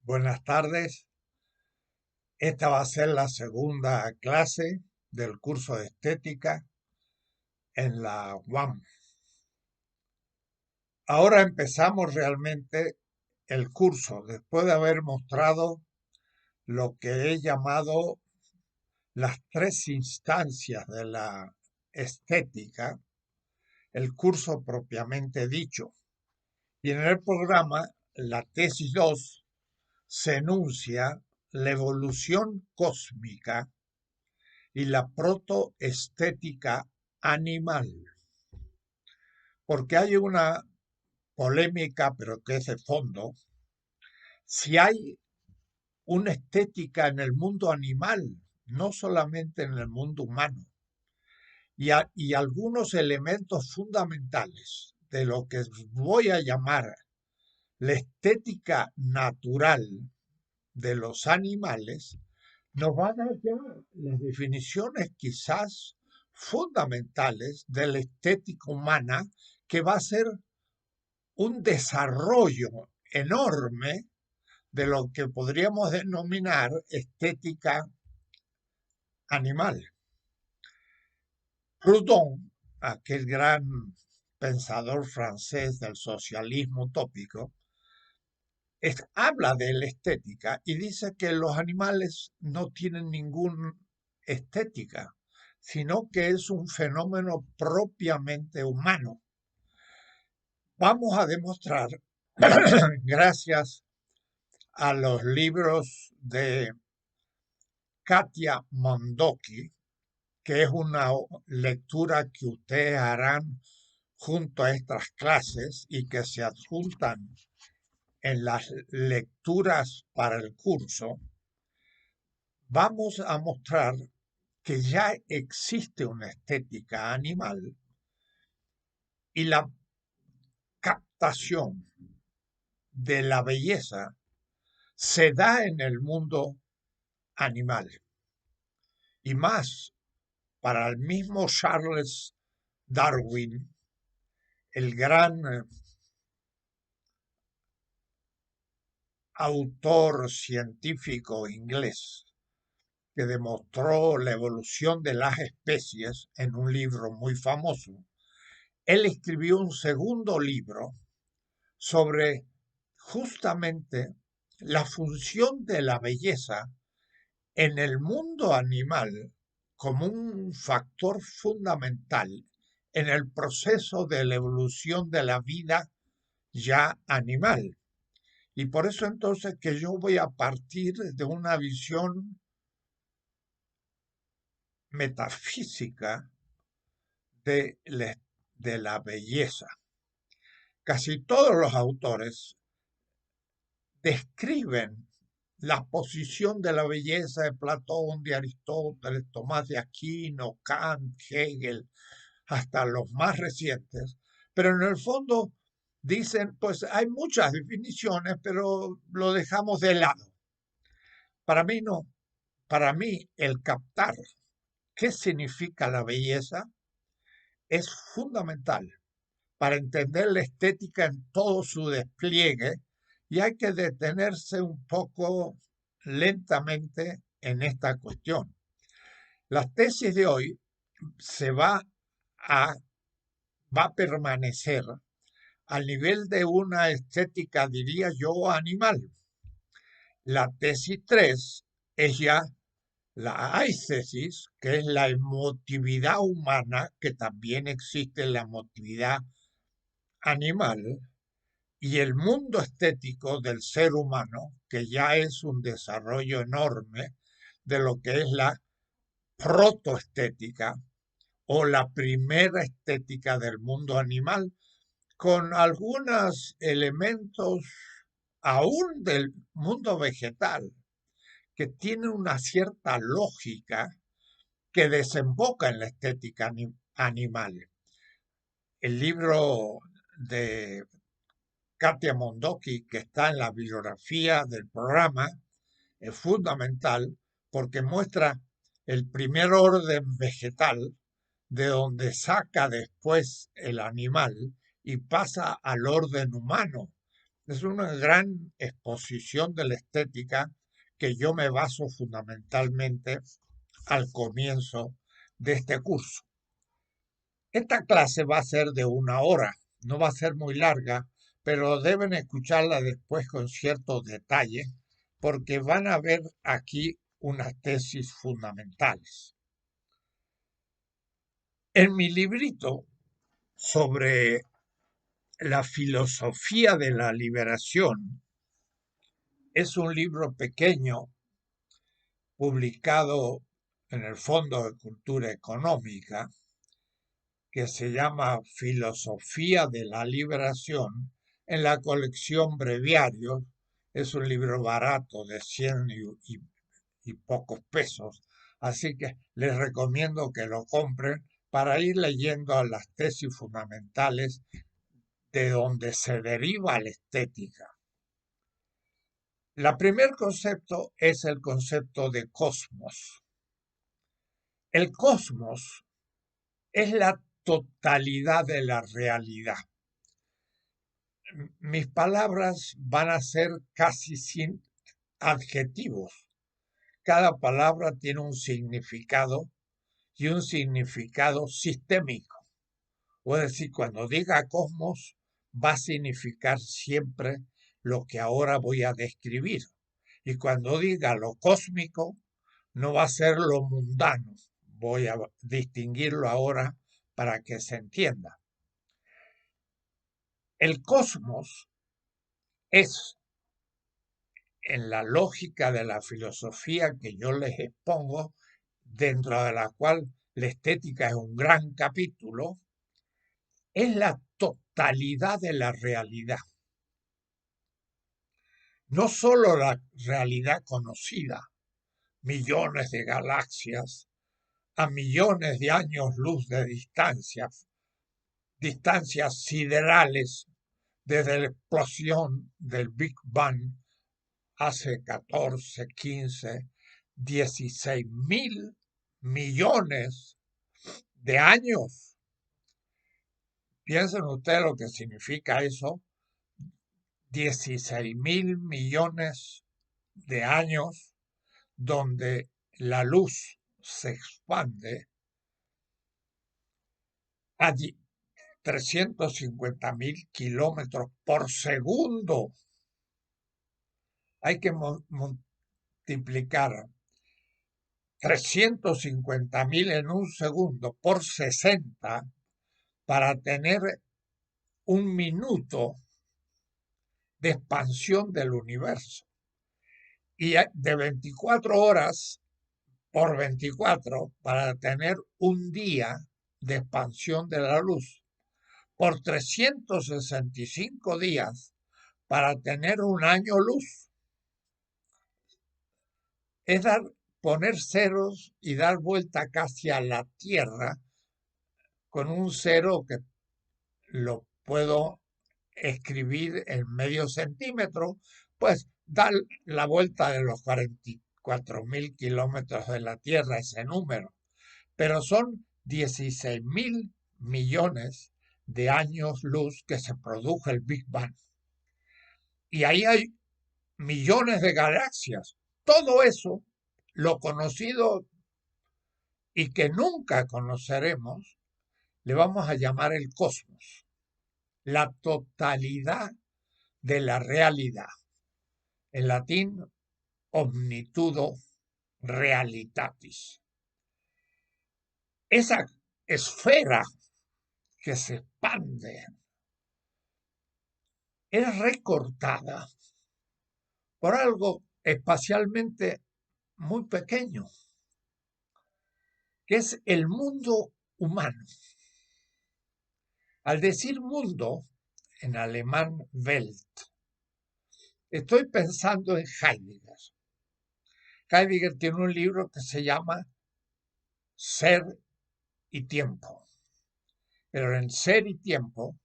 Buenas tardes. Esta va a ser la segunda clase del curso de estética en la UAM. Ahora empezamos realmente el curso, después de haber mostrado lo que he llamado las tres instancias de la estética, el curso propiamente dicho. Y en el programa, la tesis 2 se enuncia la evolución cósmica y la protoestética animal, porque hay una polémica, pero que es de fondo, si hay una estética en el mundo animal, no solamente en el mundo humano, y algunos elementos fundamentales de lo que voy a llamar la estética natural de los animales, nos van a dar ya las definiciones quizás fundamentales de la estética humana, que va a ser un desarrollo enorme de lo que podríamos denominar estética animal. Proudhon, aquel gran pensador francés del socialismo utópico, habla de la estética y dice que los animales no tienen ninguna estética, sino que es un fenómeno propiamente humano. Vamos a demostrar, gracias a los libros de Katia Mondoki, que es una lectura que ustedes harán junto a estas clases y que se adjuntan en las lecturas para el curso, vamos a mostrar que ya existe una estética animal y la captación de la belleza se da en el mundo animal. Y más, para el mismo Charles Darwin, el gran autor científico inglés que demostró la evolución de las especies en un libro muy famoso, él escribió un segundo libro sobre justamente la función de la belleza en el mundo animal como un factor fundamental en el proceso de la evolución de la vida ya animal. Y por eso entonces que yo voy a partir de una visión metafísica de la belleza. Casi todos los autores describen la posición de la belleza de Platón, de Aristóteles, Tomás de Aquino, Kant, Hegel, hasta los más recientes, pero en el fondo dicen, pues hay muchas definiciones, pero lo dejamos de lado. Para mí no, para mí el captar qué significa la belleza es fundamental para entender la estética en todo su despliegue, y hay que detenerse un poco lentamente en esta cuestión. La tesis de hoy se a, va a permanecer al nivel de una estética, diría yo, animal. La tesis 3 es ya la aistesis, que es la emotividad humana, que también existe la emotividad animal, y el mundo estético del ser humano, que ya es un desarrollo enorme de lo que es la protoestética o la primera estética del mundo animal, con algunos elementos aún del mundo vegetal, que tienen una cierta lógica que desemboca en la estética animal. El libro de Katia Mondoki, que está en la bibliografía del programa, es fundamental porque muestra el primer orden vegetal, de donde saca después el animal y pasa al orden humano. Es una gran exposición de la estética que yo me baso fundamentalmente al comienzo de este curso. Esta clase va a ser de 1 hora, no va a ser muy larga, pero deben escucharla después con cierto detalle, porque van a ver aquí unas tesis fundamentales. En mi librito sobre la filosofía de la liberación, es un libro pequeño publicado en el Fondo de Cultura Económica, que se llama Filosofía de la Liberación, en la colección Breviarios. Es un libro barato de 100 y pocos pesos, así que les recomiendo que lo compren para ir leyendo las tesis fundamentales de donde se deriva la estética. El primer concepto es el concepto de cosmos. El cosmos es la totalidad de la realidad. Mis palabras van a ser casi sin adjetivos. Cada palabra tiene un significado y un significado sistémico. Es decir, cuando diga cosmos, va a significar siempre lo que ahora voy a describir. Y cuando diga lo cósmico, no va a ser lo mundano. Voy a distinguirlo ahora para que se entienda. El cosmos es, en la lógica de la filosofía que yo les expongo, dentro de la cual la estética es un gran capítulo, es la totalidad de la realidad. No solo la realidad conocida, millones de galaxias a millones de años luz de distancias siderales desde la explosión del Big Bang hace 14, 15, 16 mil millones de años. Piensen ustedes lo que significa eso. 16 mil millones de años donde la luz se expande a 350.000 kilómetros por segundo. Hay que multiplicar 350.000 en un segundo por 60 para tener un minuto de expansión del universo. Y de 24 horas por 24 para tener un día de expansión de la luz. Por 365 días para tener un año luz. Es poner ceros y dar vuelta casi a la Tierra con un cero que lo puedo escribir en medio centímetro, pues dar la vuelta de los 44.000 kilómetros de la Tierra, ese número. Pero son 16.000 millones de años luz que se produjo el Big Bang. Y ahí hay millones de galaxias. Todo eso, lo conocido y que nunca conoceremos, le vamos a llamar el cosmos, la totalidad de la realidad. En latín, omnitudo realitatis. Esa esfera que se expande es recortada por algo espacialmente muy pequeño, que es el mundo humano. Al decir mundo, en alemán Welt, estoy pensando en Heidegger. Heidegger tiene un libro que se llama Ser y Tiempo. Pero en Ser y Tiempo,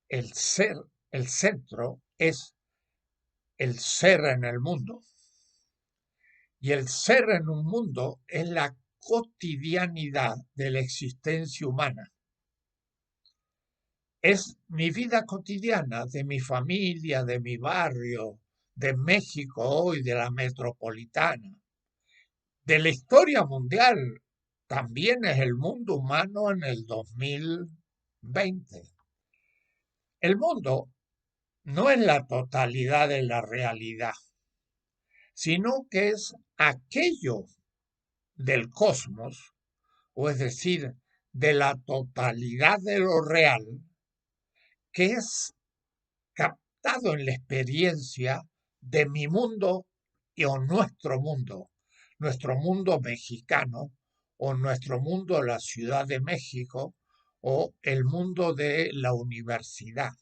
el ser, el centro es el ser en el mundo. Y el ser en un mundo es la cotidianidad de la existencia humana. es mi vida cotidiana, de mi familia, de mi barrio, de México hoy, de la metropolitana, de la historia mundial. También es el mundo humano en el 2020. El mundo no es la totalidad de la realidad, sino que es aquello del cosmos, o es decir, de la totalidad de lo real, que es captado en la experiencia de mi mundo o nuestro mundo mexicano, o nuestro mundo la Ciudad de México, o el mundo de la universidad.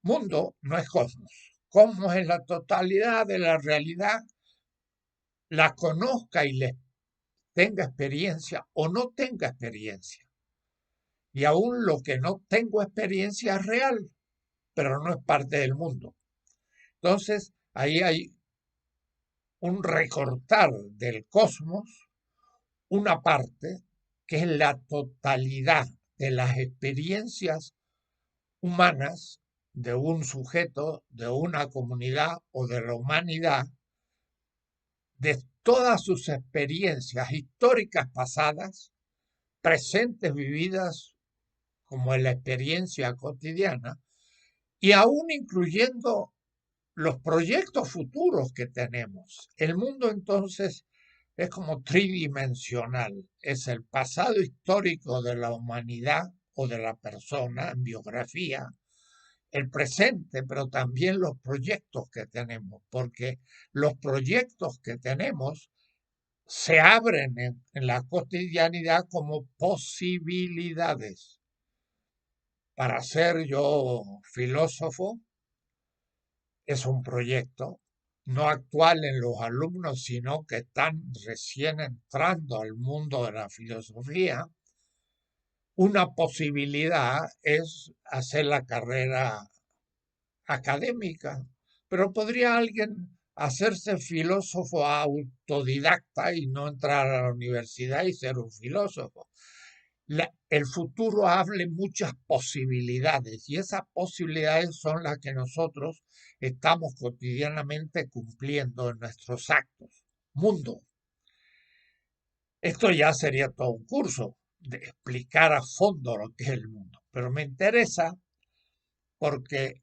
Mundo no es cosmos. Cosmos es la totalidad de la realidad, la conozca y le tenga experiencia o no tenga experiencia. Y aún lo que no tengo experiencia es real, pero no es parte del mundo. Entonces, ahí hay un recortar del cosmos, una parte que es la totalidad de las experiencias humanas de un sujeto, de una comunidad o de la humanidad, de todas sus experiencias históricas pasadas, presentes vividas como en la experiencia cotidiana, y aún incluyendo los proyectos futuros que tenemos. El mundo entonces es como tridimensional, es el pasado histórico de la humanidad o de la persona en biografía, el presente, pero también los proyectos que tenemos, porque los proyectos que tenemos se abren en la cotidianidad como posibilidades. Para ser yo filósofo, es un proyecto no actual en los alumnos, sino que están recién entrando al mundo de la filosofía. Una posibilidad es hacer la carrera académica, pero podría alguien hacerse filósofo autodidacta y no entrar a la universidad y ser un filósofo. El futuro abre muchas posibilidades y esas posibilidades son las que nosotros estamos cotidianamente cumpliendo en nuestros actos. Mundo. Esto ya sería todo un curso de explicar a fondo lo que es el mundo, pero me interesa porque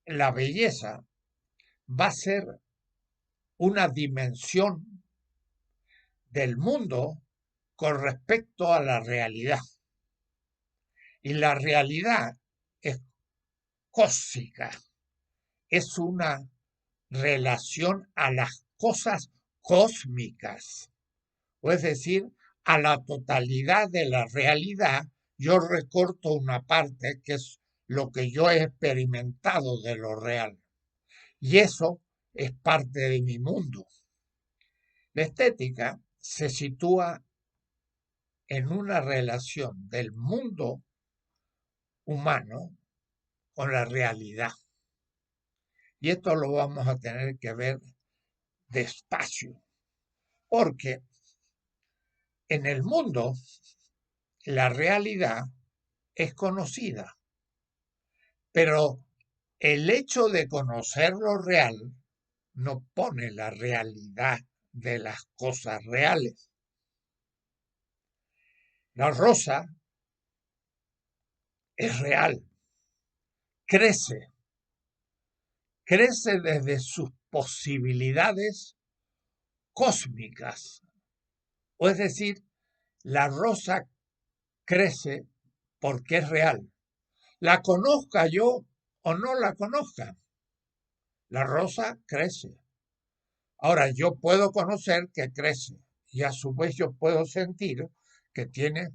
la belleza va a ser una dimensión del mundo con respecto a la realidad. Y la realidad es cósmica, es una relación a las cosas cósmicas, o es decir, a la totalidad de la realidad. Yo recorto una parte que es lo que yo he experimentado de lo real. Y eso es parte de mi mundo. La estética se sitúa en una relación del mundo humano con la realidad. Y esto lo vamos a tener que ver despacio, porque en el mundo la realidad es conocida, pero el hecho de conocer lo real no pone la realidad de las cosas reales. La rosa es real, crece, crece desde sus posibilidades cósmicas. O es decir, la rosa crece porque es real. La conozca yo o no la conozca, la rosa crece. Ahora, yo puedo conocer que crece y a su vez yo puedo sentir que tiene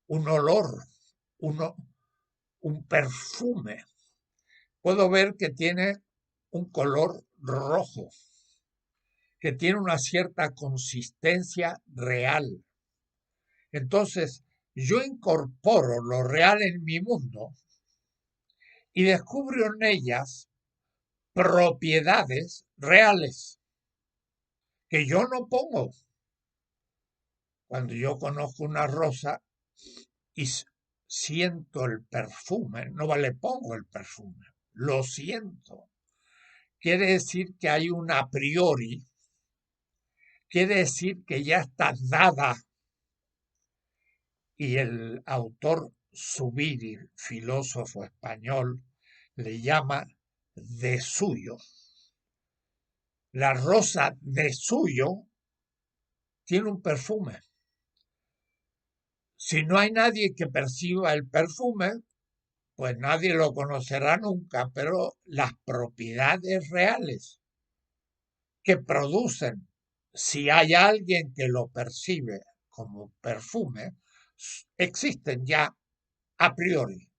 un olor, uno, un perfume. Puedo ver que tiene un color rojo, que tiene una cierta consistencia real. Entonces, yo incorporo lo real en mi mundo y descubro en ellas propiedades reales que yo no pongo. Cuando yo conozco una rosa y siento el perfume, no le pongo el perfume, lo siento. Quiere decir que hay un a priori, quiere decir que ya está dada, y el autor Zubiri, filósofo español, le llama de suyo. La rosa de suyo tiene un perfume. Si no hay nadie que perciba el perfume, pues nadie lo conocerá nunca, pero las propiedades reales que producen, si hay alguien que lo percibe como perfume, existen ya a priori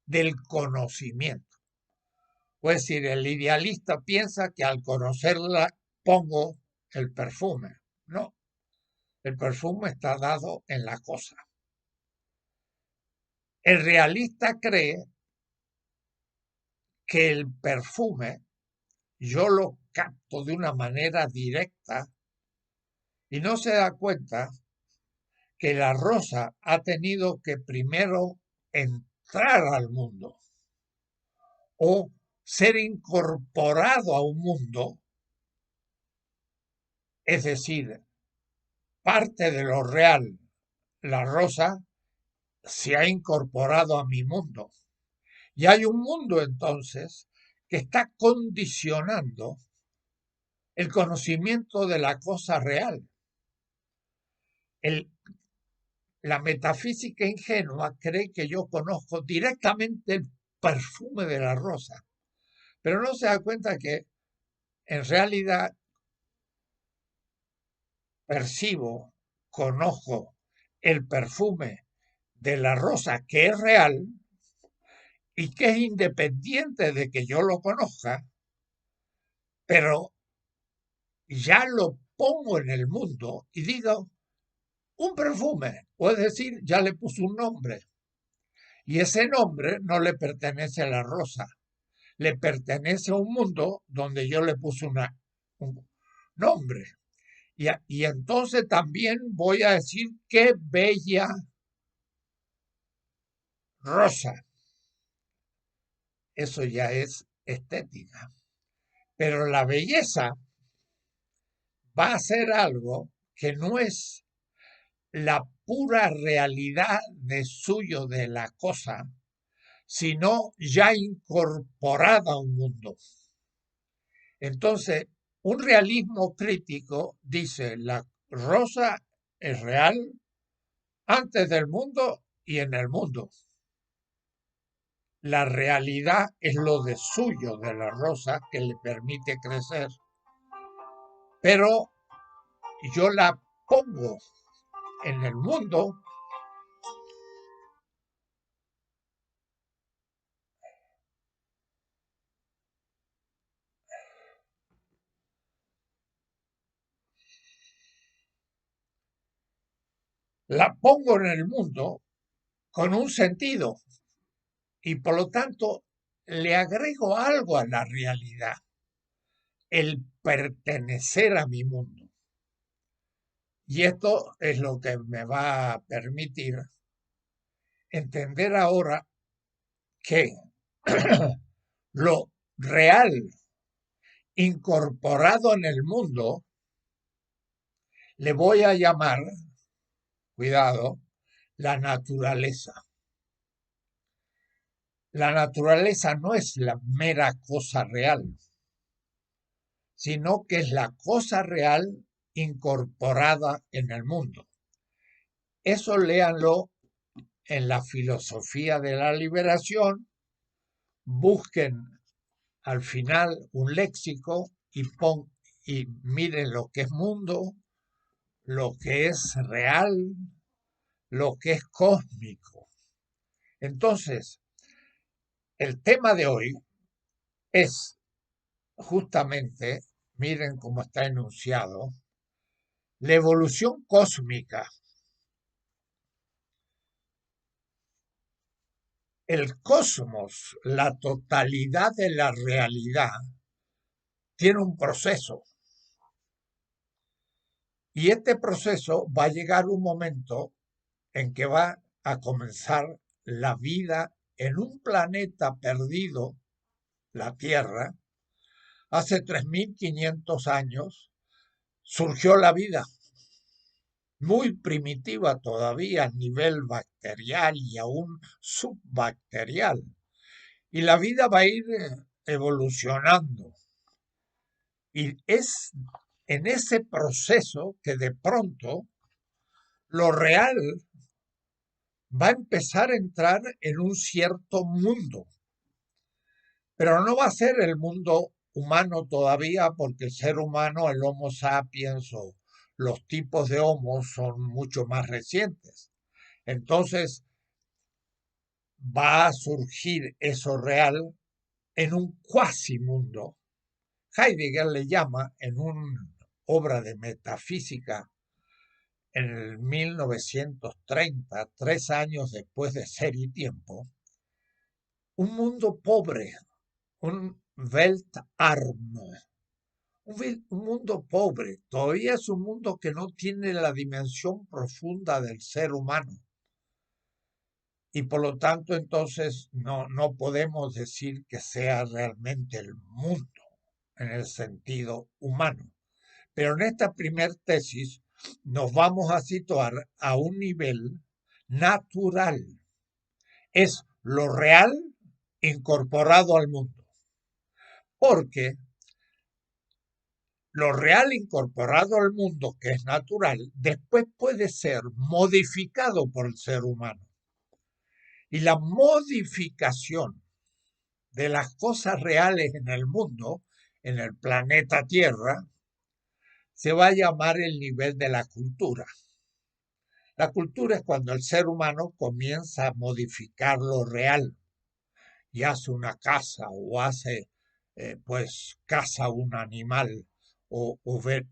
del conocimiento. Es decir, el idealista piensa que al conocerla pongo el perfume. No, el perfume está dado en la cosa. El realista cree que el perfume yo lo capto de una manera directa y no se da cuenta que la rosa ha tenido que primero entrar al mundo o ser incorporado a un mundo, es decir, parte de lo real, la rosa se ha incorporado a mi mundo. Y hay un mundo entonces que está condicionando el conocimiento de la cosa real. El, la metafísica ingenua cree que yo conozco directamente el perfume de la rosa, pero no se da cuenta que en realidad percibo, conozco el perfume de la rosa que es real y que es independiente de que yo lo conozca, pero ya lo pongo en el mundo y digo un perfume, o es decir, ya le puse un nombre. Y ese nombre no le pertenece a la rosa, le pertenece a un mundo donde yo le puse un nombre. Y entonces también voy a decir qué bella rosa. Eso ya es estética. Pero la belleza va a ser algo que no es la pura realidad de suyo de la cosa, sino ya incorporada a un mundo. Entonces, un realismo crítico dice, la rosa es real antes del mundo y en el mundo. La realidad es lo de suyo de la rosa que le permite crecer, pero yo la pongo en el mundo en el mundo con un sentido y por lo tanto le agrego algo a la realidad, el pertenecer a mi mundo. Y esto es lo que me va a permitir entender ahora que lo real incorporado en el mundo le voy a llamar, cuidado, la naturaleza. La naturaleza no es la mera cosa real, sino que es la cosa real incorporada en el mundo. Eso léanlo en la filosofía de la liberación, busquen al final un léxico y miren lo que es mundo, lo que es real, lo que es cósmico. Entonces, el tema de hoy es justamente, miren cómo está enunciado, la evolución cósmica. El cosmos, la totalidad de la realidad, tiene un proceso. Y este proceso va a llegar un momento en que va a comenzar la vida en un planeta perdido, la Tierra, hace 3.500 años, surgió la vida, muy primitiva todavía a nivel bacterial y aún subbacterial. Y la vida va a ir evolucionando. Y es en ese proceso que de pronto lo real va a empezar a entrar en un cierto mundo. Pero no va a ser el mundo humano todavía, porque el ser humano, el Homo sapiens o los tipos de Homo son mucho más recientes. Entonces va a surgir eso real en un cuasimundo. Heidegger le llama en una obra de metafísica en el 1930, 3 años después de Ser y Tiempo, un mundo pobre, un Weltarm, un mundo pobre. Todavía es un mundo que no tiene la dimensión profunda del ser humano. Y por lo tanto, entonces, no podemos decir que sea realmente el mundo en el sentido humano. Pero en esta primer tesis nos vamos a situar a un nivel natural. Es lo real incorporado al mundo. Porque lo real incorporado al mundo, que es natural, después puede ser modificado por el ser humano. Y la modificación de las cosas reales en el mundo, en el planeta Tierra, se va a llamar el nivel de la cultura. La cultura es cuando el ser humano comienza a modificar lo real y hace una casa o hace, caza un animal o ver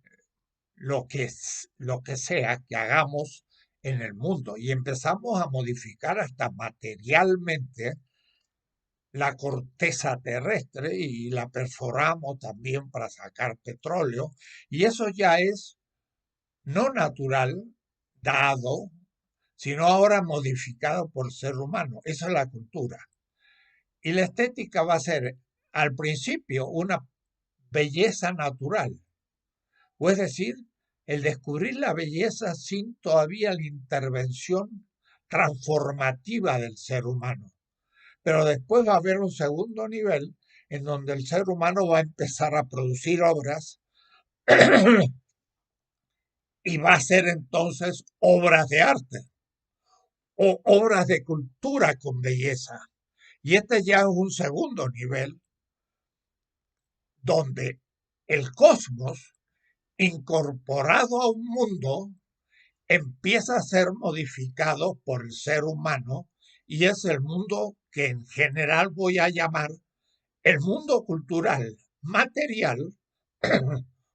lo que sea que hagamos en el mundo y empezamos a modificar hasta materialmente la corteza terrestre y la perforamos también para sacar petróleo y eso ya es no natural, dado, sino ahora modificado por el ser humano. Esa es la cultura. Y la estética va a ser al principio una belleza natural, o es decir, el descubrir la belleza sin todavía la intervención transformativa del ser humano. Pero después va a haber un segundo nivel en donde el ser humano va a empezar a producir obras y va a ser entonces obras de arte o obras de cultura con belleza. Y este ya es un segundo nivel donde el cosmos, incorporado a un mundo, empieza a ser modificado por el ser humano y es el mundo que en general voy a llamar el mundo cultural material.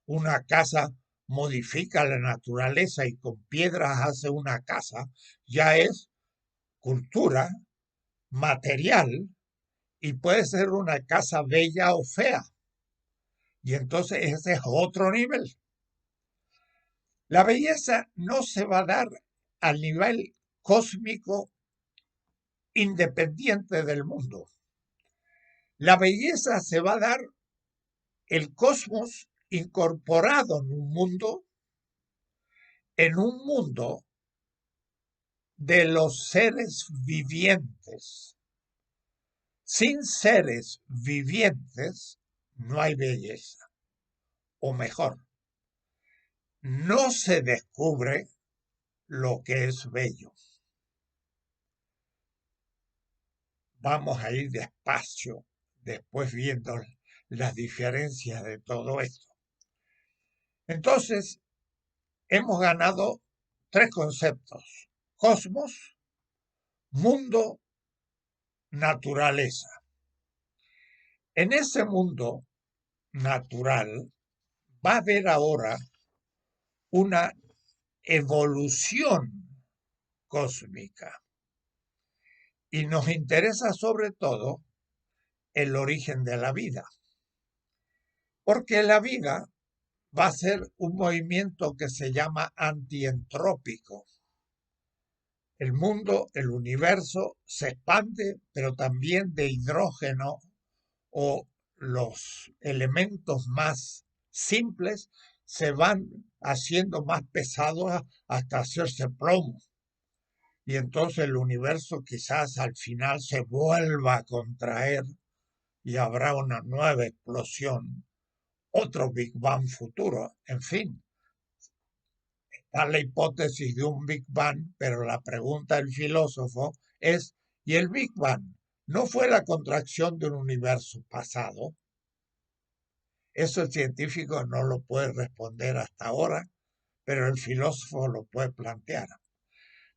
Una casa modifica la naturaleza y con piedras hace una casa, ya es cultura material y puede ser una casa bella o fea. Y entonces ese es otro nivel. La belleza no se va a dar al nivel cósmico independiente del mundo. La belleza se va a dar el cosmos incorporado en un mundo de los seres vivientes. Sin seres vivientes no hay belleza. O mejor, no se descubre lo que es bello. Vamos a ir despacio, después viendo las diferencias de todo esto. Entonces, hemos ganado 3 conceptos: cosmos, mundo, naturaleza. En ese mundo natural va a haber ahora una evolución cósmica y nos interesa sobre todo el origen de la vida, porque la vida va a ser un movimiento que se llama antientrópico. el mundo, el universo se expande, pero también de hidrógeno o los elementos más simples se van haciendo más pesados hasta hacerse plomo. Y entonces el universo quizás al final se vuelva a contraer y habrá una nueva explosión, otro Big Bang futuro. En fin, está la hipótesis de un Big Bang, pero la pregunta del filósofo es, ¿y el Big Bang no fue la contracción de un universo pasado? Eso el científico no lo puede responder hasta ahora, pero el filósofo lo puede plantear.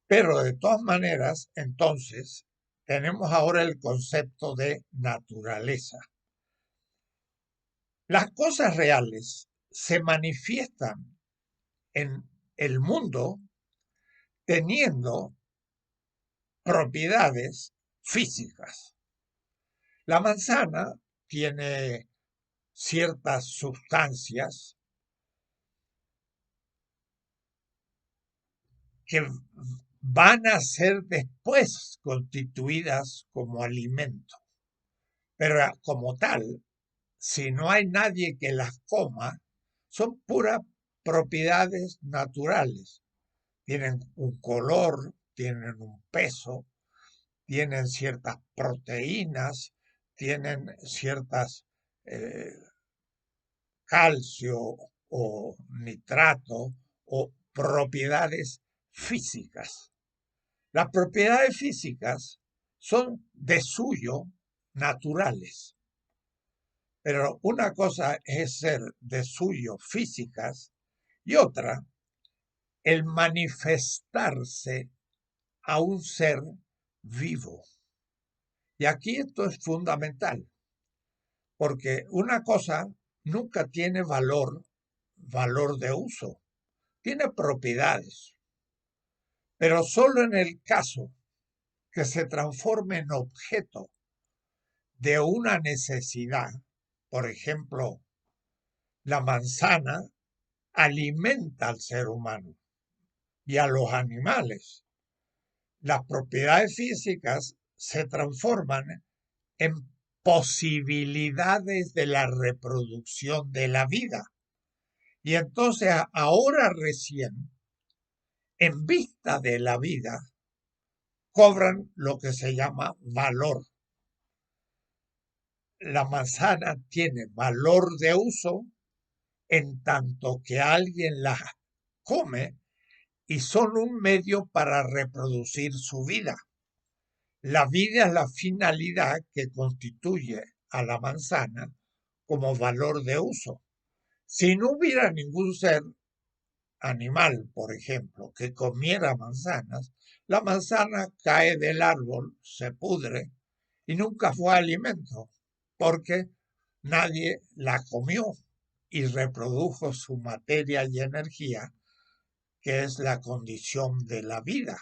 Pero de todas maneras, entonces, tenemos ahora el concepto de naturaleza. Las cosas reales se manifiestan en el mundo teniendo propiedades físicas. La manzana tiene ciertas sustancias que van a ser después constituidas como alimento. Pero como tal, si no hay nadie que las coma, son puras propiedades naturales. Tienen un color, tienen un peso, tienen ciertas proteínas, tienen ciertas eh, calcio o nitrato o propiedades físicas. Las propiedades físicas son de suyo naturales, pero una cosa es ser de suyo físicas y otra el manifestarse a un ser vivo. Y aquí esto es fundamental, porque una cosa nunca tiene valor de uso, tiene propiedades, pero solo en el caso que se transforme en objeto de una necesidad. Por ejemplo, la manzana alimenta al ser humano y a los animales. Las propiedades físicas se transforman en posibilidades de la reproducción de la vida. Y entonces ahora recién, en vista de la vida, cobran lo que se llama valor. La manzana tiene valor de uso en tanto que alguien la come y son un medio para reproducir su vida. La vida es la finalidad que constituye a la manzana como valor de uso. Si no hubiera ningún ser animal, por ejemplo, que comiera manzanas, la manzana cae del árbol, se pudre y nunca fue alimento, porque nadie la comió y reprodujo su materia y energía, que es la condición de la vida.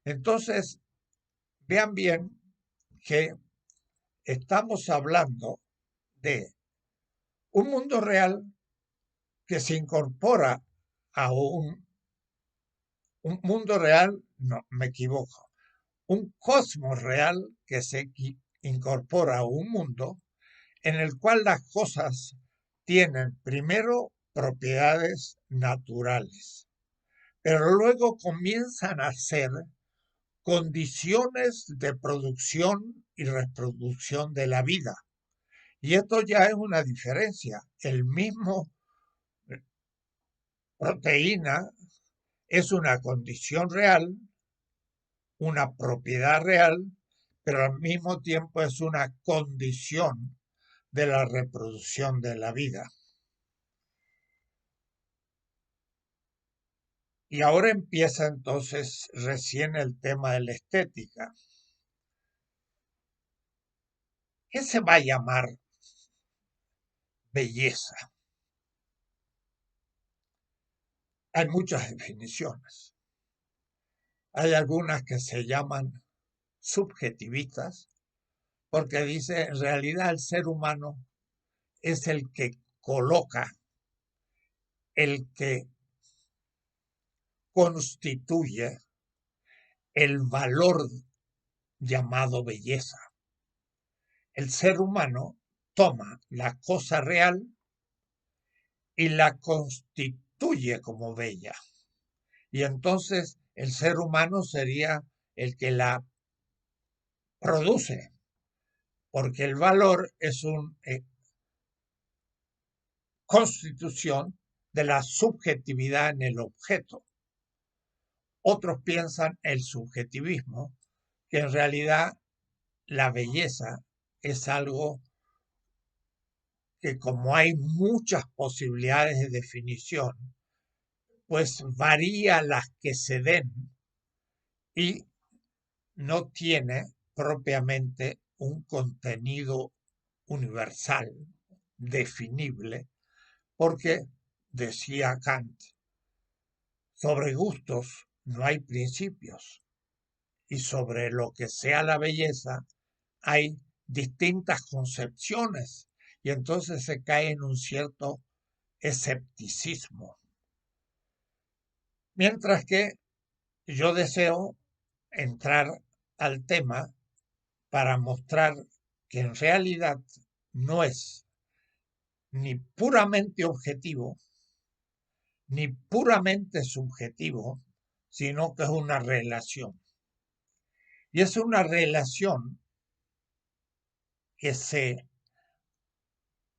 Entonces, vean bien que estamos hablando de un mundo real que se incorpora a un mundo real, no, me equivoco, un cosmos real que se incorpora a un mundo en el cual las cosas tienen primero propiedades naturales, pero luego comienzan a ser condiciones de producción y reproducción de la vida. Y esto ya es una diferencia. El mismo proteína es una condición real, una propiedad real, pero al mismo tiempo es una condición de la reproducción de la vida. Y ahora empieza entonces recién el tema de la estética. ¿Qué se va a llamar belleza? Hay muchas definiciones. Hay algunas que se llaman subjetivistas, porque dice en realidad el ser humano es el que coloca, el que constituye el valor llamado belleza. El ser humano toma la cosa real y la constituye como bella. Y entonces el ser humano sería el que la produce, porque el valor es una constitución de la subjetividad en el objeto. Otros piensan el subjetivismo, que en realidad la belleza es algo que, como hay muchas posibilidades de definición, pues varía las que se den y no tiene propiamente un contenido universal, definible, porque, decía Kant, sobre gustos no hay principios y sobre lo que sea la belleza hay distintas concepciones y entonces se cae en un cierto escepticismo. Mientras que yo deseo entrar al tema para mostrar que en realidad no es ni puramente objetivo, ni puramente subjetivo, sino que es una relación. Y es una relación que se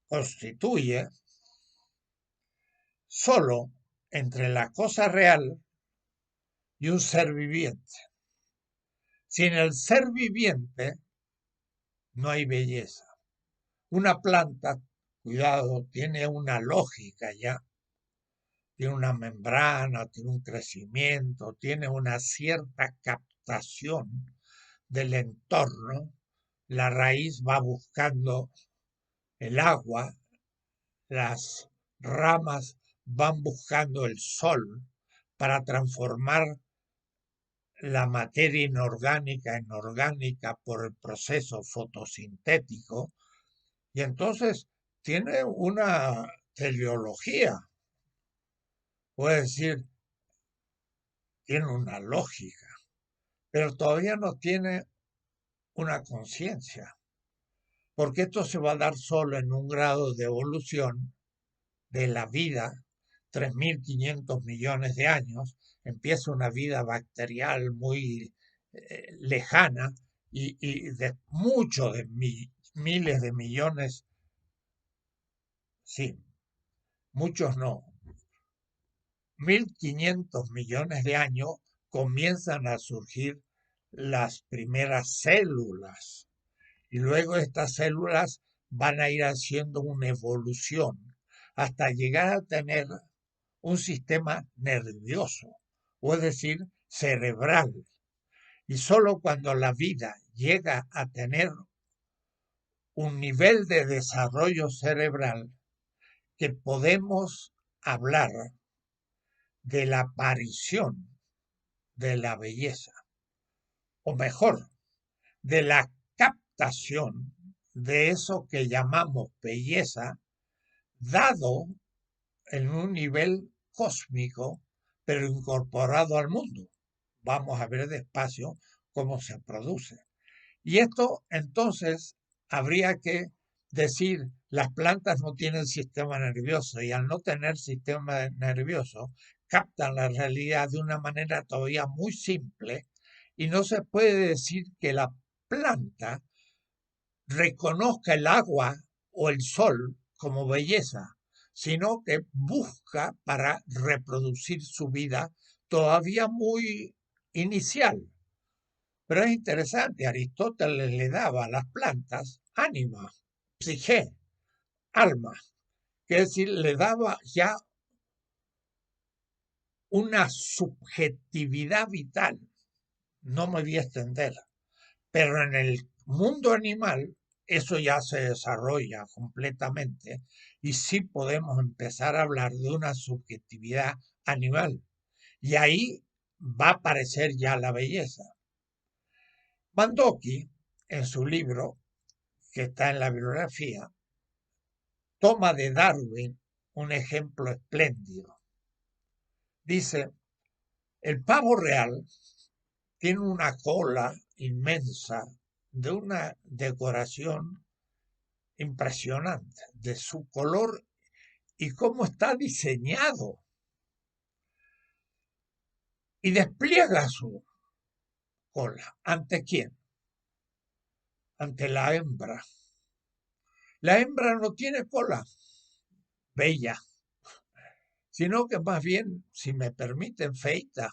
constituye solo entre la cosa real y un ser viviente. Sin el ser viviente no hay belleza. Una planta, cuidado, tiene una lógica ya, tiene una membrana, tiene un crecimiento, tiene una cierta captación del entorno. La raíz va buscando el agua, las ramas van buscando el sol para transformar la materia inorgánica en orgánica por el proceso fotosintético, y entonces tiene una teleología, puede decir, tiene una lógica, pero todavía no tiene una conciencia, porque esto se va a dar solo en un grado de evolución de la vida, 3.500 millones de años, empieza una vida bacterial muy lejana y de muchos de miles de millones, sí, muchos no, 1.500 millones de años comienzan a surgir las primeras células y luego estas células van a ir haciendo una evolución hasta llegar a tener un sistema nervioso, o es decir, cerebral. Y solo cuando la vida llega a tener un nivel de desarrollo cerebral que podemos hablar de la aparición de la belleza, o mejor, de la captación de eso que llamamos belleza, dado en un nivel cósmico, pero incorporado al mundo. Vamos a ver despacio cómo se produce. Y esto entonces habría que decir, las plantas no tienen sistema nervioso y al no tener sistema nervioso captan la realidad de una manera todavía muy simple y no se puede decir que la planta reconozca el agua o el sol como belleza, sino que busca para reproducir su vida todavía muy inicial. Pero es interesante, Aristóteles le daba a las plantas ánima, psique, alma, que es decir, le daba ya una subjetividad vital. No me voy a extender, pero en el mundo animal eso ya se desarrolla completamente y sí podemos empezar a hablar de una subjetividad animal. Y ahí va a aparecer ya la belleza. Mandoki, en su libro, que está en la bibliografía, toma de Darwin un ejemplo espléndido. Dice, el pavo real tiene una cola inmensa de una decoración impresionante, de su color y cómo está diseñado. Y despliega su cola. ¿Ante quién? Ante la hembra. La hembra no tiene cola bella, sino que más bien, si me permiten, feita.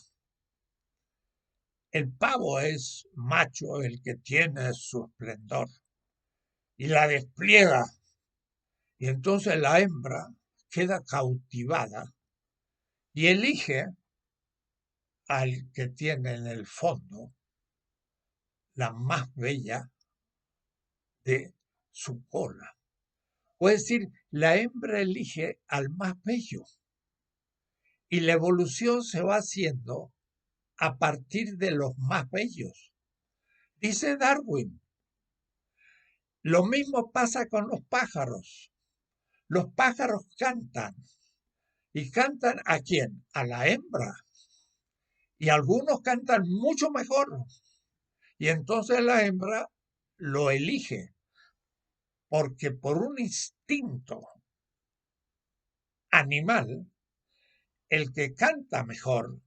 El pavo es macho, el que tiene su esplendor, y la despliega. Y entonces la hembra queda cautivada y elige al que tiene en el fondo la más bella de su cola. O es decir, la hembra elige al más bello. Y la evolución se va haciendo a partir de los más bellos. Dice Darwin, lo mismo pasa con los pájaros. Los pájaros cantan. ¿Y cantan a quién? A la hembra. Y algunos cantan mucho mejor. Y entonces la hembra lo elige. Porque por un instinto animal, el que canta mejor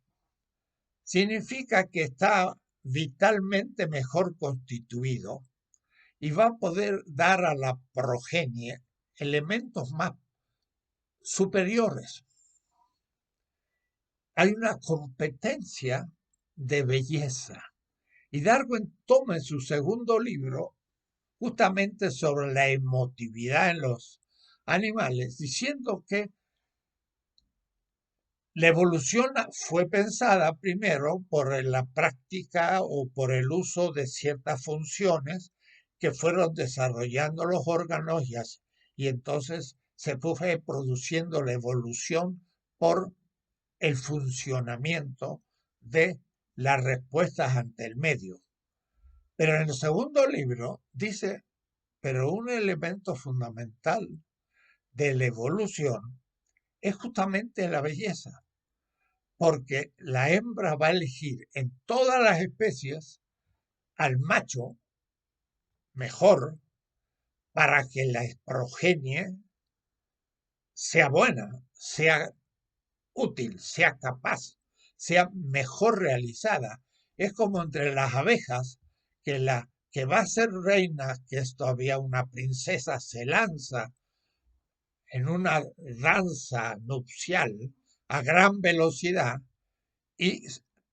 significa que está vitalmente mejor constituido y va a poder dar a la progenie elementos más superiores. Hay una competencia de belleza. Y Darwin toma en su segundo libro justamente sobre la emotividad en los animales, diciendo que la evolución fue pensada primero por la práctica o por el uso de ciertas funciones que fueron desarrollando los órganos y entonces se fue produciendo la evolución por el funcionamiento de las respuestas ante el medio. Pero en el segundo libro dice, pero un elemento fundamental de la evolución es justamente la belleza, porque la hembra va a elegir en todas las especies al macho mejor para que la progenie sea buena, sea útil, sea capaz, sea mejor realizada. Es como entre las abejas, que la que va a ser reina, que es todavía una princesa, se lanza en una danza nupcial a gran velocidad y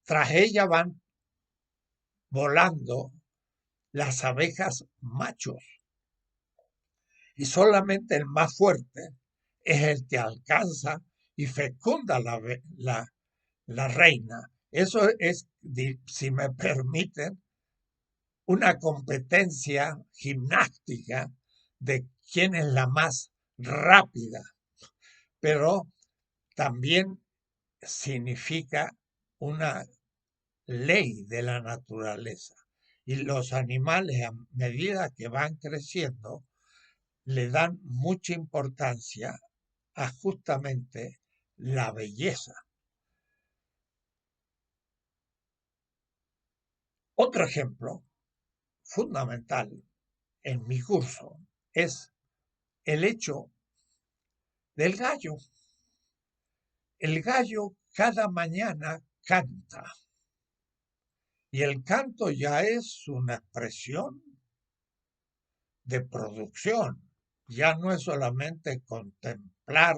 tras ella van volando las abejas machos. Y solamente el más fuerte es el que alcanza y fecunda la reina. Eso es, si me permiten, una competencia gimnástica de quién es la más rápida, pero también significa una ley de la naturaleza. Y los animales, a medida que van creciendo, le dan mucha importancia a justamente la belleza. Otro ejemplo fundamental en mi curso es el hecho del gallo. El gallo cada mañana canta y el canto ya es una expresión de producción. Ya no es solamente contemplar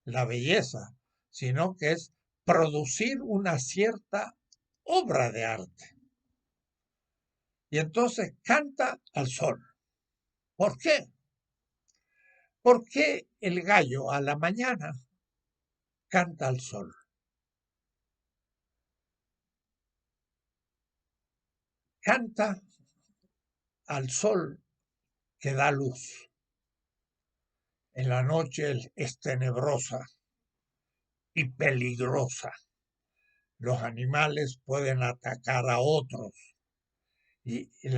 la belleza, sino que es producir una cierta obra de arte. Y entonces canta al sol. ¿Por qué? ¿Por qué el gallo a la mañana canta al sol? Canta al sol que da luz. En la noche es tenebrosa y peligrosa. Los animales pueden atacar a otros y el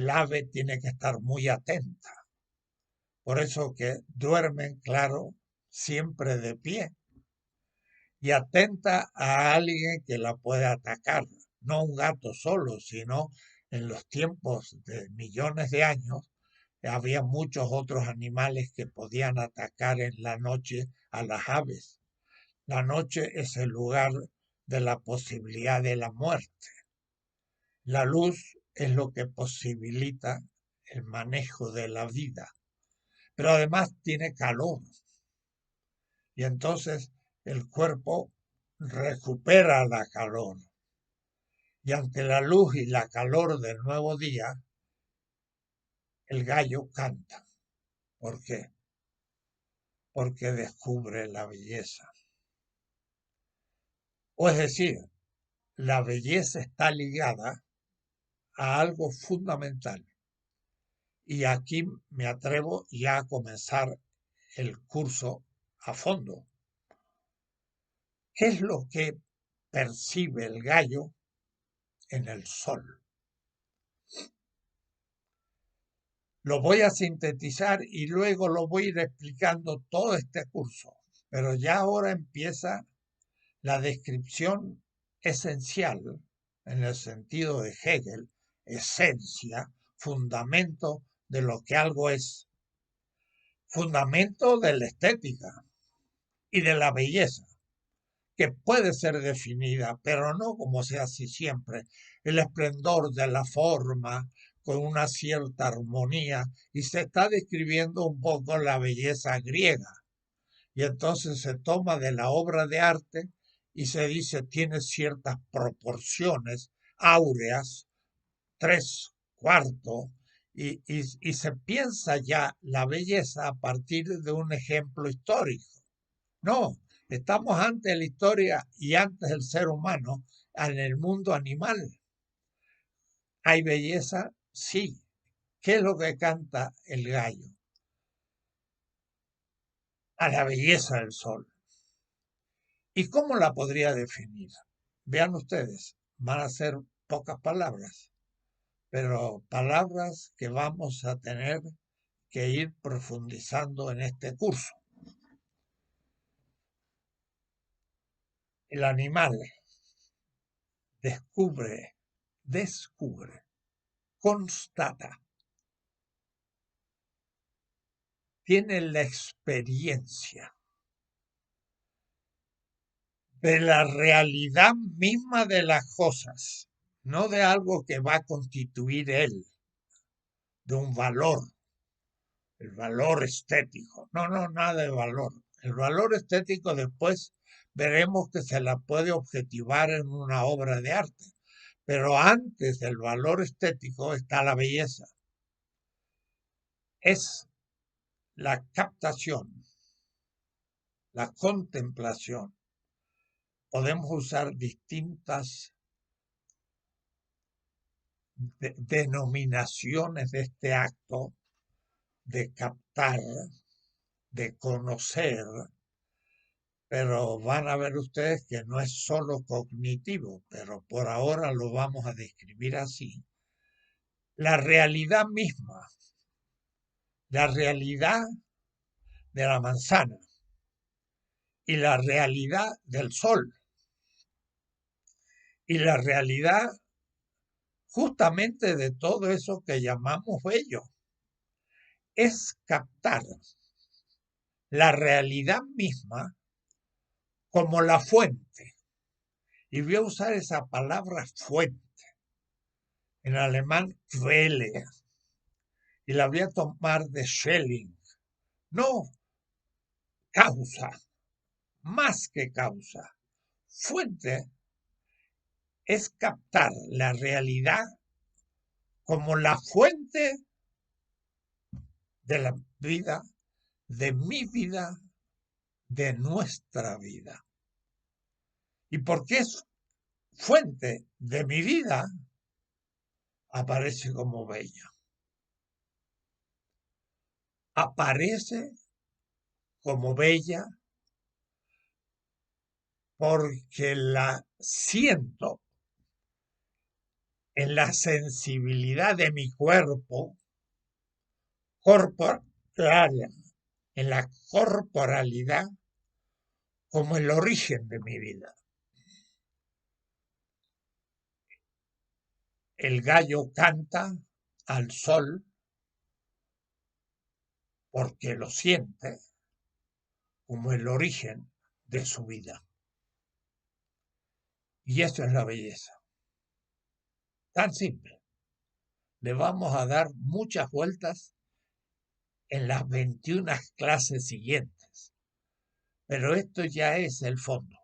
ave tiene que estar muy atenta. Por eso que duermen, claro, siempre de pie. y atenta a alguien que la puede atacar. No un gato solo, sino en los tiempos de millones de años había muchos otros animales que podían atacar en la noche a las aves. La noche es el lugar de la posibilidad de la muerte. La luz es lo que posibilita el manejo de la vida, pero además tiene calor y entonces el cuerpo recupera la calor. Y ante la luz y la calor del nuevo día, el gallo canta. ¿Por qué? Porque descubre la belleza. O es decir, la belleza está ligada a algo fundamental. Y aquí me atrevo ya a comenzar el curso a fondo. ¿Qué es lo que percibe el gallo en el sol? Lo voy a sintetizar y luego lo voy a ir explicando todo este curso. Pero ya ahora empieza la descripción esencial, en el sentido de Hegel, esencia, fundamento de lo que algo es, fundamento de la estética y de la belleza, que puede ser definida, pero no como se hace siempre, el esplendor de la forma con una cierta armonía, y se está describiendo un poco la belleza griega. Y entonces se toma de la obra de arte y se dice tiene ciertas proporciones áureas, 3/4, y se piensa ya la belleza a partir de un ejemplo histórico. No, estamos antes de la historia y antes del ser humano en el mundo animal. ¿Hay belleza? Sí. ¿Qué es lo que canta el gallo? A la belleza del sol. ¿Y cómo la podría definir? Vean ustedes, van a ser pocas palabras, pero palabras que vamos a tener que ir profundizando en este curso. El animal descubre, constata, tiene la experiencia de la realidad misma de las cosas, no de algo que va a constituir él, de un valor, el valor estético. No, no, nada de valor. El valor estético después veremos que se la puede objetivar en una obra de arte, pero antes del valor estético está la belleza. Es la captación, la contemplación. Podemos usar distintas denominaciones de este acto de captar, de conocer, pero van a ver ustedes que no es solo cognitivo, pero por ahora lo vamos a describir así. La realidad misma, la realidad de la manzana y la realidad del sol y la realidad justamente de todo eso que llamamos bello, es captar la realidad misma como la fuente. Y voy a usar esa palabra fuente, en alemán Quelle, y la voy a tomar de Schelling. No causa, más que causa. Fuente es captar la realidad como la fuente de la vida, de mi vida, de nuestra vida. ¿Y por qué es fuente de mi vida? Aparece como bella. Aparece como bella porque la siento en la sensibilidad de mi cuerpo corporal, en la corporalidad como el origen de mi vida. El gallo canta al sol porque lo siente como el origen de su vida. Y eso es la belleza. Tan simple. Le vamos a dar muchas vueltas en las 21 clases siguientes. Pero esto ya es el fondo.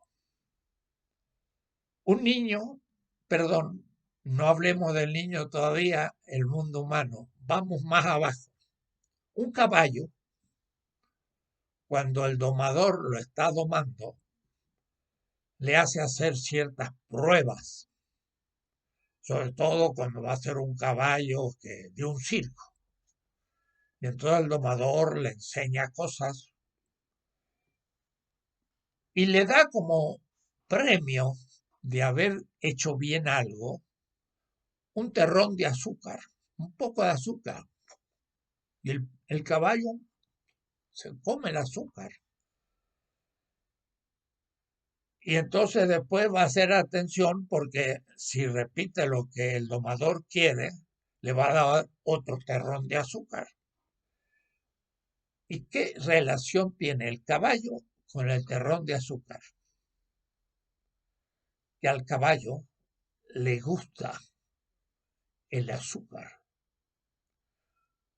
Un niño, perdón, no hablemos del niño todavía, el mundo humano. Vamos más abajo. Un caballo, cuando el domador lo está domando, le hace hacer ciertas pruebas, sobre todo cuando va a ser un caballo de un circo. Y entonces el domador le enseña cosas y le da como premio de haber hecho bien algo un terrón de azúcar, un poco de azúcar. Y el caballo se come el azúcar. Y entonces después va a hacer atención porque si repite lo que el domador quiere, le va a dar otro terrón de azúcar. ¿Y qué relación tiene el caballo con el terrón de azúcar? Que al caballo le gusta el azúcar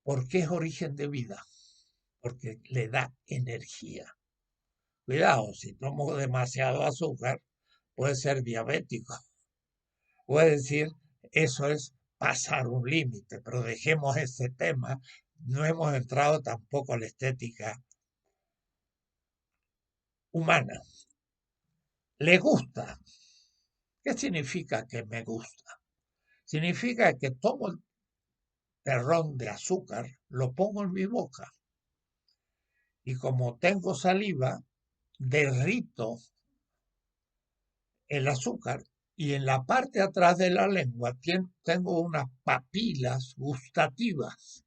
porque es origen de vida, porque le da energía. Cuidado, si tomo demasiado azúcar, puede ser diabético. Puede decir, eso es pasar un límite, pero dejemos ese tema. No hemos entrado tampoco a la estética humana. Le gusta. ¿Qué significa que me gusta? Significa que tomo el terrón de azúcar, lo pongo en mi boca y como tengo saliva, derrito el azúcar y en la parte de atrás de la lengua tengo unas papilas gustativas.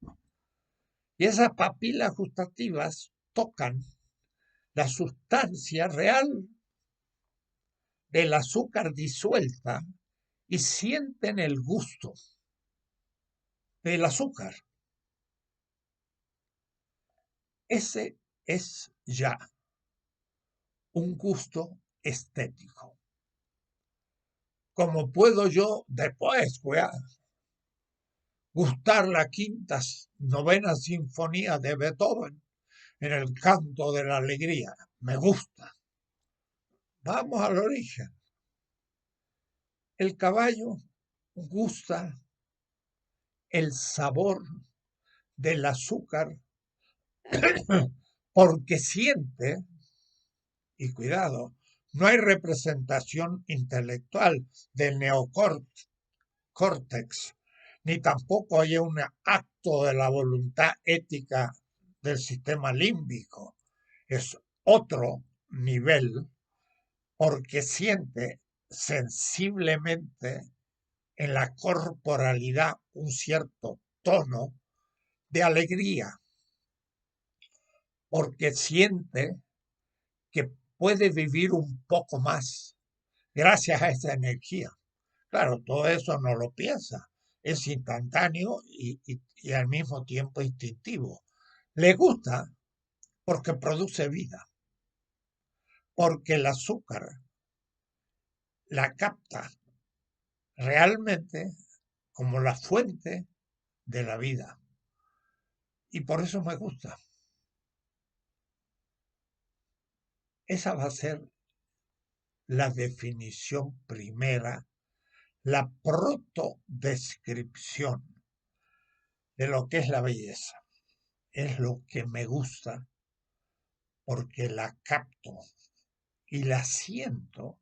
Y esas papilas gustativas tocan la sustancia real del azúcar disuelta y sienten el gusto del azúcar. Ese es ya un gusto estético. Como puedo yo después, gustar la quinta, novena sinfonía de Beethoven en el canto de la alegría. Me gusta. Vamos al origen. El caballo gusta el sabor del azúcar porque siente, y cuidado, no hay representación intelectual del neocórtex, ni tampoco hay un acto de la voluntad ética del sistema límbico. Es otro nivel porque siente sensiblemente en la corporalidad un cierto tono de alegría, porque siente que puede vivir un poco más gracias a esa energía. Claro, todo eso no lo piensa, es instantáneo y al mismo tiempo instintivo. Le gusta porque produce vida, porque el azúcar la capta realmente como la fuente de la vida. Y por eso me gusta. Esa va a ser la definición primera, la protodescripción de lo que es la belleza. Es lo que me gusta porque la capto y la siento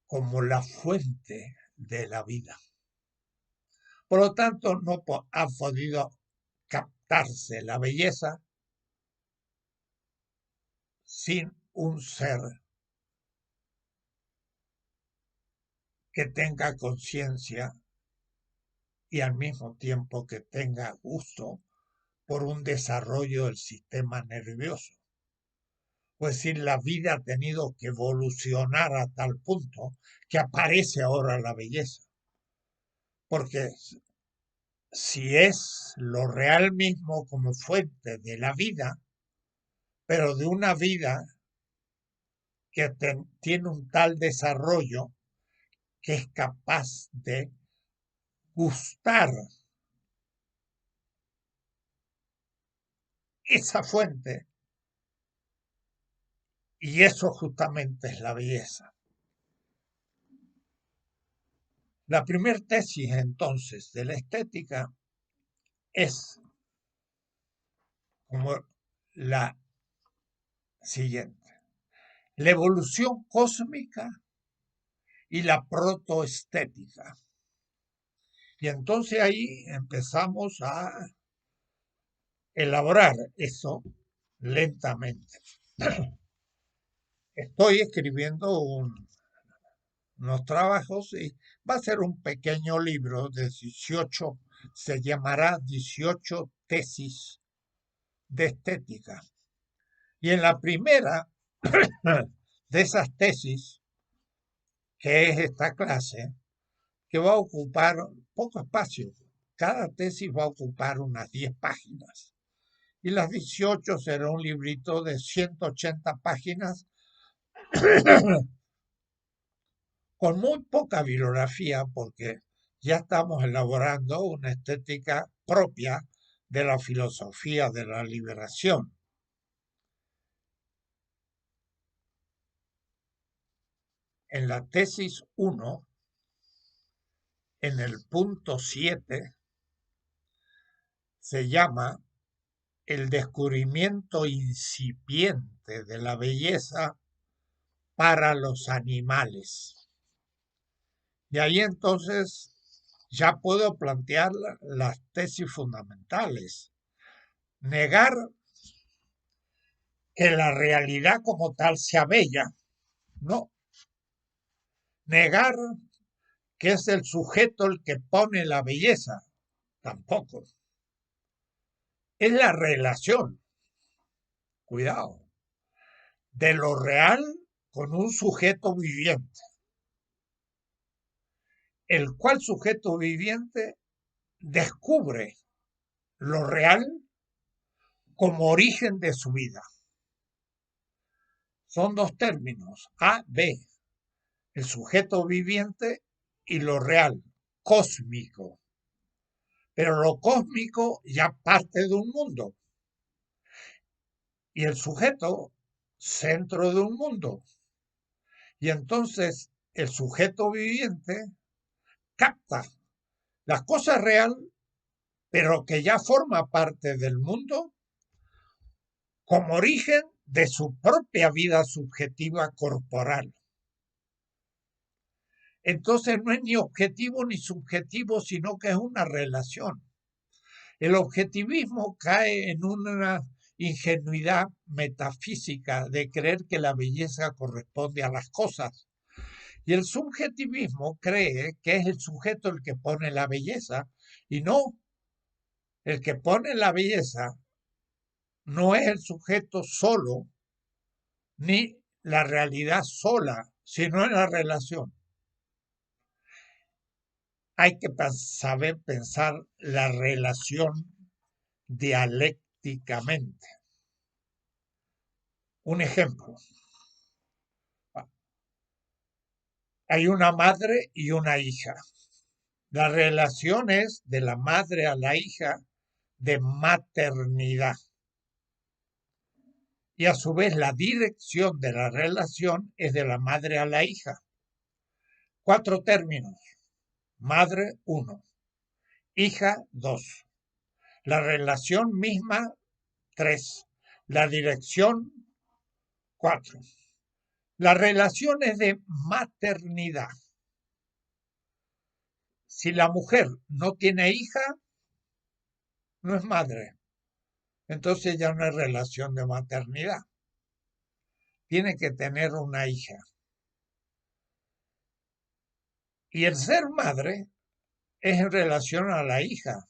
como la fuente de la vida. Por lo tanto, no ha podido captarse la belleza sin un ser que tenga conciencia y al mismo tiempo que tenga gusto por un desarrollo del sistema nervioso. Pues si la vida ha tenido que evolucionar a tal punto que aparece ahora la belleza. Porque si es lo real mismo como fuente de la vida, pero de una vida que tiene un tal desarrollo que es capaz de gustar esa fuente, y eso justamente es la belleza. La primer tesis entonces de la estética es como la siguiente: la evolución cósmica y la protoestética. Y entonces ahí empezamos a elaborar eso lentamente. Estoy escribiendo unos trabajos y va a ser un pequeño libro de 18, se llamará 18 tesis de estética. Y en la primera de esas tesis, que es esta clase, que va a ocupar poco espacio, cada tesis va a ocupar unas 10 páginas. Y las 18 será un librito de 180 páginas con muy poca bibliografía, porque ya estamos elaborando una estética propia de la filosofía de la liberación. En la tesis 1, en el punto 7, se llama el descubrimiento incipiente de la belleza para los animales. Y ahí entonces ya puedo plantear las tesis fundamentales. Negar que la realidad como tal sea bella, no. Negar que es el sujeto el que pone la belleza, tampoco. Es la relación, cuidado, de lo real con un sujeto viviente, el cual sujeto viviente descubre lo real como origen de su vida. Son dos términos, A, B, el sujeto viviente y lo real, cósmico. Pero lo cósmico ya parte de un mundo y el sujeto centro de un mundo. Y entonces el sujeto viviente capta la cosa real, pero que ya forma parte del mundo como origen de su propia vida subjetiva corporal. Entonces no es ni objetivo ni subjetivo, sino que es una relación. El objetivismo cae en una ingenuidad metafísica de creer que la belleza corresponde a las cosas. Y el subjetivismo cree que es el sujeto el que pone la belleza, y no, el que pone la belleza no es el sujeto solo, ni la realidad sola, sino en la relación. Hay que saber pensar la relación dialécticamente. Un ejemplo: hay una madre y una hija. La relación es de la madre a la hija de maternidad. Y a su vez la dirección de la relación es de la madre a la hija. 4 términos: madre 1, hija 2, la relación misma 3, la dirección 4. La relación es de maternidad. Si la mujer no tiene hija, no es madre. Entonces ya no es relación de maternidad. Tiene que tener una hija. Y el ser madre es en relación a la hija.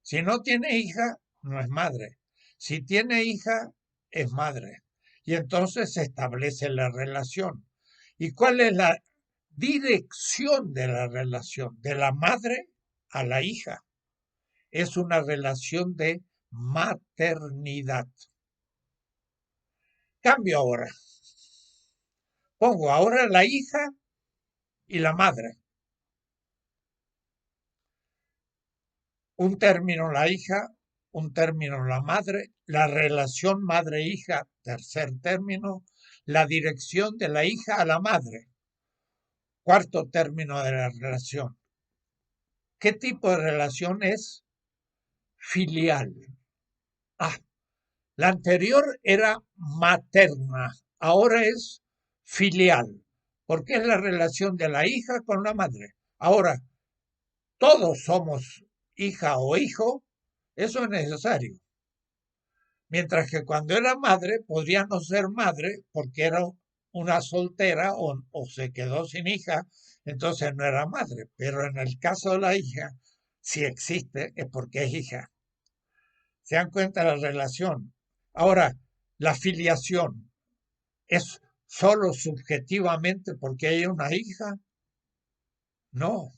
Si no tiene hija, no es madre. Si tiene hija, es madre. y entonces se establece la relación. ¿Y cuál es la dirección de la relación? De la madre a la hija. Es una relación de maternidad. Cambio ahora. Pongo ahora la hija y la madre. Un término la hija, un término la madre, la relación madre-hija, tercer término, la dirección de la hija a la madre, cuarto término de la relación. ¿Qué tipo de relación es? Filial. Ah, la anterior era materna, ahora es filial, porque es la relación de la hija con la madre. Ahora, todos somos hija o hijo, eso es necesario. Mientras que cuando era madre, podría no ser madre porque era una soltera o se quedó sin hija, entonces no era madre. Pero en el caso de la hija, si existe, es porque es hija. ¿Se dan cuenta de la relación? Ahora, la filiación es solo subjetivamente porque hay una hija, no.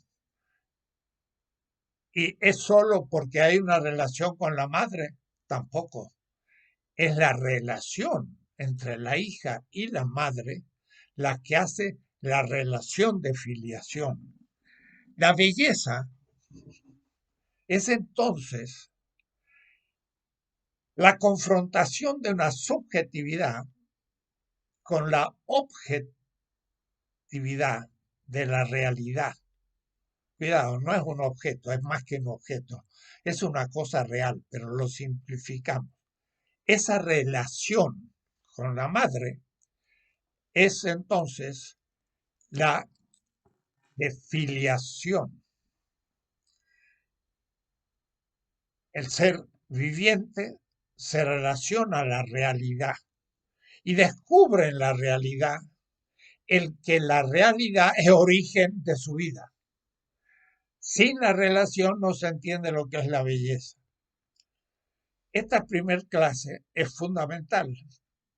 Y es solo porque hay una relación con la madre, tampoco. Es la relación entre la hija y la madre la que hace la relación de filiación. La belleza es entonces la confrontación de una subjetividad con la objetividad de la realidad. Cuidado, no es un objeto, es más que un objeto. Es una cosa real, pero lo simplificamos. Esa relación con la madre es entonces la de filiación. El ser viviente se relaciona a la realidad y descubre en la realidad el que la realidad es origen de su vida. Sin la relación no se entiende lo que es la belleza. Esta primer clase es fundamental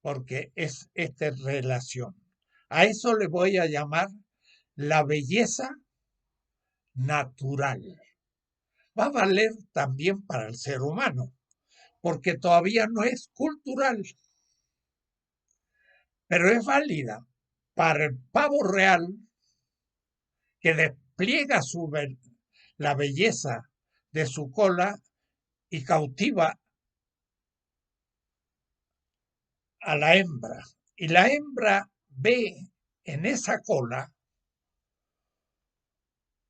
porque es esta relación. A eso le voy a llamar la belleza natural. Va a valer también para el ser humano, porque todavía no es cultural, pero es válida para el pavo real que despliega la belleza de su cola y cautiva a la hembra. Y la hembra ve en esa cola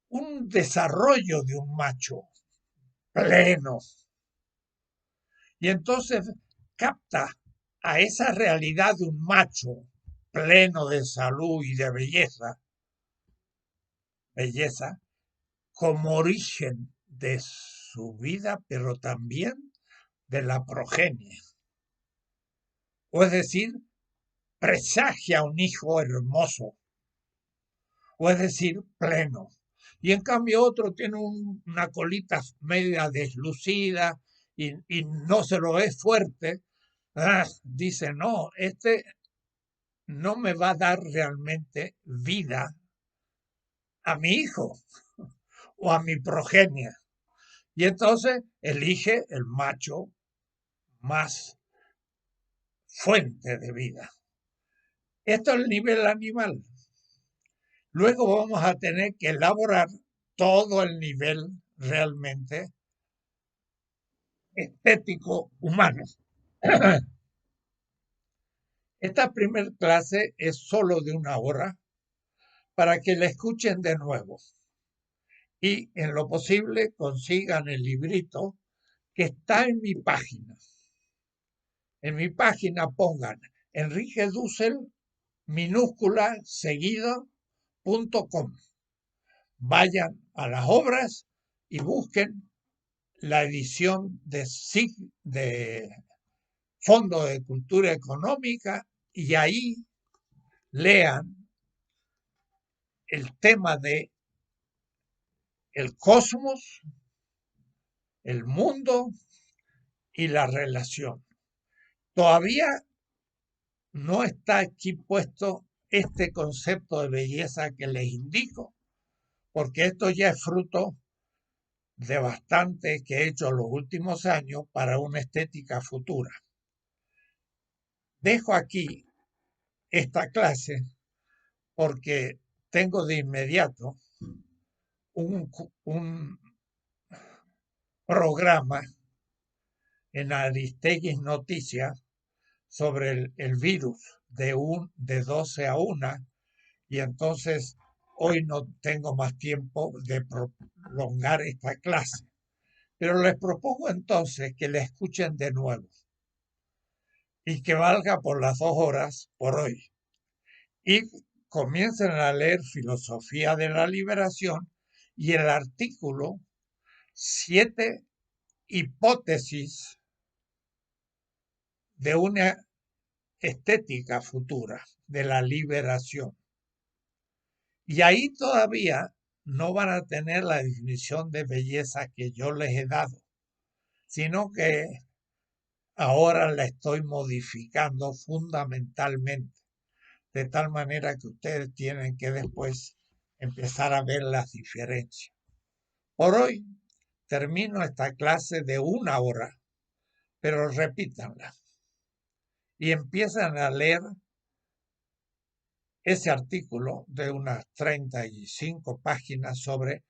un desarrollo de un macho pleno. Y entonces capta a esa realidad de un macho pleno de salud y de belleza como origen de su vida, pero también de la progenie. O es decir, presagia un hijo hermoso, o es decir, pleno. Y en cambio otro tiene una colita media deslucida y no se lo ve fuerte. Dice, no, este no me va a dar realmente vida a mi hijo o a mi progenie. Y entonces elige el macho más fuente de vida. Esto es el nivel animal. Luego vamos a tener que elaborar todo el nivel realmente estético humano. Esta primera clase es solo de una hora para que la escuchen de nuevo y en lo posible consigan el librito que está en mi página. En mi página pongan Enrique Dussel minúscula seguido.com. Vayan a las obras y busquen la edición de Fondo de Cultura Económica y ahí lean el tema de el cosmos, el mundo y la relación. Todavía no está aquí puesto este concepto de belleza que les indico, porque esto ya es fruto de bastante que he hecho los últimos años para una estética futura. Dejo aquí esta clase porque tengo de inmediato un programa en Aristegui Noticias sobre el virus de 12 a 1, y entonces hoy no tengo más tiempo de prolongar esta clase. Pero les propongo entonces que la escuchen de nuevo y que valga por las 2 horas por hoy. Y comiencen a leer Filosofía de la Liberación y el artículo 7 hipótesis de una estética futura, de la liberación. Y ahí todavía no van a tener la definición de belleza que yo les he dado, sino que ahora la estoy modificando fundamentalmente, de tal manera que ustedes tienen que después empezar a ver las diferencias. Por hoy termino esta clase de 1 hora, pero repítanla y empiezan a leer ese artículo de unas 35 páginas sobre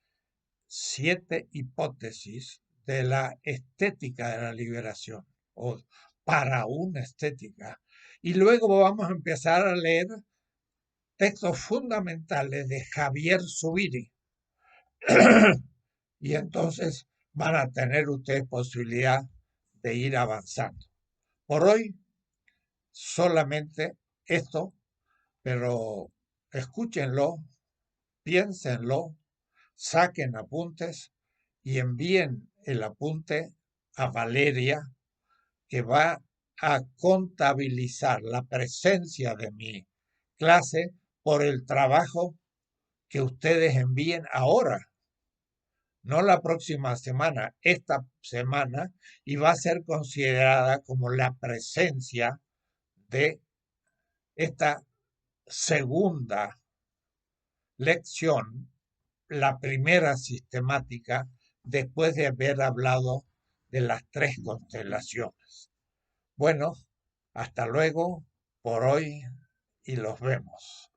7 hipótesis de la estética de la liberación o para una estética. Y luego vamos a empezar a leer textos fundamentales de Javier Zubiri. Y entonces van a tener ustedes posibilidad de ir avanzando. Por hoy, solamente esto, pero escúchenlo, piénsenlo, saquen apuntes y envíen el apunte a Valeria, que va a contabilizar la presencia de mi clase por el trabajo que ustedes envíen ahora, no la próxima semana, esta semana, y va a ser considerada como la presencia de esta segunda lección, la primera sistemática, después de haber hablado de las 3 constelaciones. Bueno, hasta luego por hoy y los vemos.